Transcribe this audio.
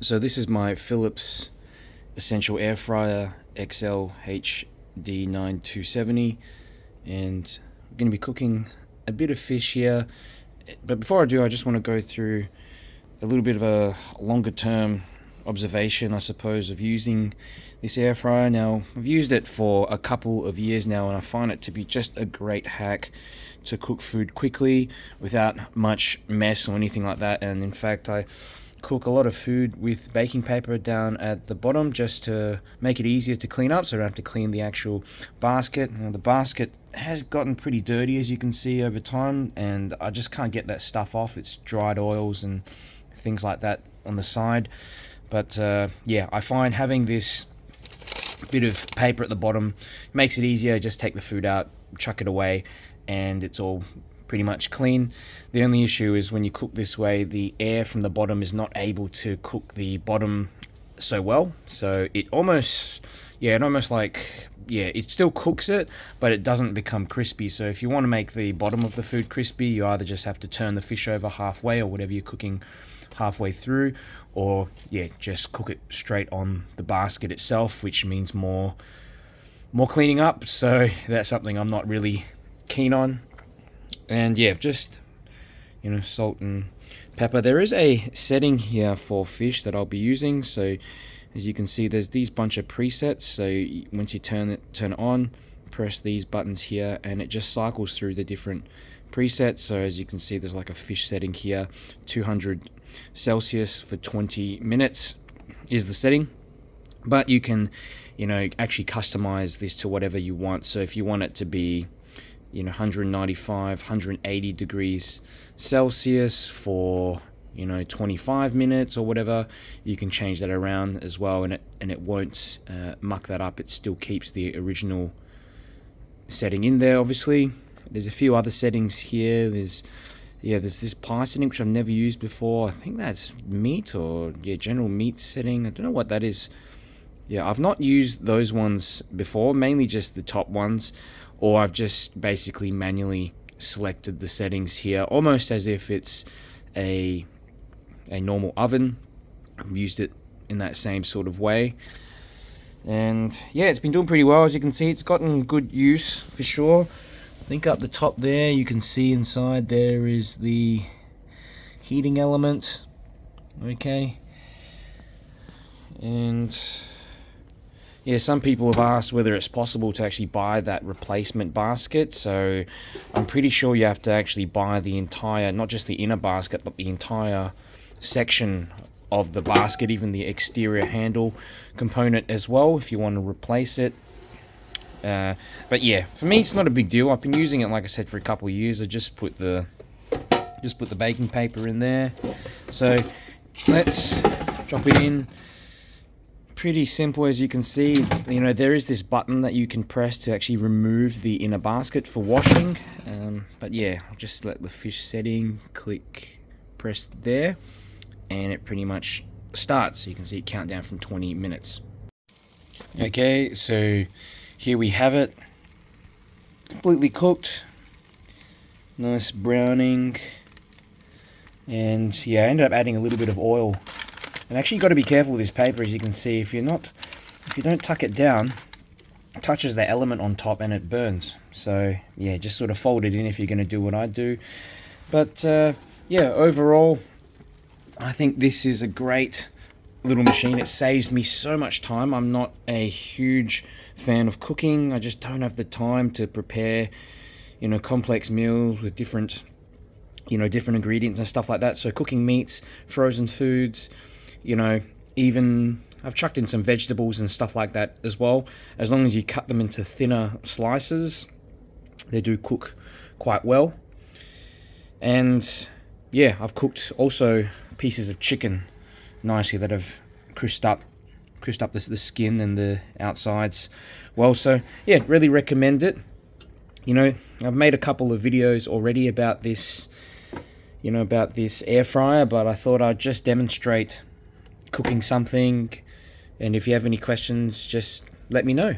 So this is my Philips Essential Airfryer XL HD9270, and I'm going to be cooking a bit of fish here. But before I do, I just want to go through a little bit of a longer term observation, I suppose, of using this air fryer. Now, I've used it for a couple of years now, and I find it to be just a great hack to cook food quickly without much mess or anything like that. And in fact, I cook a lot of food with baking paper down at the bottom just to make it easier to clean up, so I don't have to clean the actual basket. Now, the basket has gotten pretty dirty, as you can see, over time, and I just can't get that stuff off. It's dried oils and things like that on the side. But yeah, I find having this bit of paper at the bottom makes it easier. Just take the food out, chuck it away, and it's all pretty much clean. The only issue is when you cook this way, the air from the bottom is not able to cook the bottom so well. So it almost, it still cooks it, but it doesn't become crispy. So if you want to make the bottom of the food crispy, you either just have to turn the fish over halfway, or whatever you're cooking halfway through, or just cook it straight on the basket itself, which means more cleaning up. So that's something I'm not really keen on. And just salt and pepper. There is a setting here for fish that I'll be using. So as you can see, there's these bunch of presets. So once you turn it on, press these buttons here, and it just cycles through the different presets. So as you can see, there's like a fish setting here, 200 Celsius for 20 minutes is the setting. But you can actually customize this to whatever you want. So if you want it to be 195, 180 degrees Celsius for 25 minutes or whatever, you can change that around as well, and it won't muck that up. It still keeps the original setting in there. Obviously, there's a few other settings here. There's this pie setting, which I've never used before. I think that's meat, or general meat setting. I don't know what that is. I've not used those ones before, mainly just the top ones, or I've just basically manually selected the settings here, almost as if it's a normal oven. I've used it in that same sort of way, and it's been doing pretty well. As you can see, it's gotten good use for sure. I think up the top there, you can see inside there is the heating element. Okay, and some people have asked whether it's possible to actually buy that replacement basket. So I'm pretty sure you have to actually buy the entire, not just the inner basket, but the entire section of the basket, even the exterior handle component as well, if you want to replace it. But for me, it's not a big deal. I've been using it, like I said, for a couple of years. I just put the baking paper in there. So let's drop it in. Pretty simple, as you can see. There is this button that you can press to actually remove the inner basket for washing. But I'll just let the fish setting, press there, and it pretty much starts. So you can see it count down from 20 minutes. Okay, so here we have it, completely cooked, nice browning, and I ended up adding a little bit of oil. And actually, you've got to be careful with this paper, as you can see. If you don't tuck it down, it touches the element on top and it burns. So just sort of fold it in if you're going to do what I do. But overall, I think this is a great little machine. It saves me so much time. I'm not a huge fan of cooking. I just don't have the time to prepare complex meals with different ingredients and stuff like that. So cooking meats, frozen foods, even I've chucked in some vegetables and stuff like that as well. As long as you cut them into thinner slices, they do cook quite well. And I've cooked also pieces of chicken nicely that have crisped up the skin and the outsides well. So really recommend it. I've made a couple of videos already about this air fryer, but I thought I'd just demonstrate cooking something, and if you have any questions, just let me know.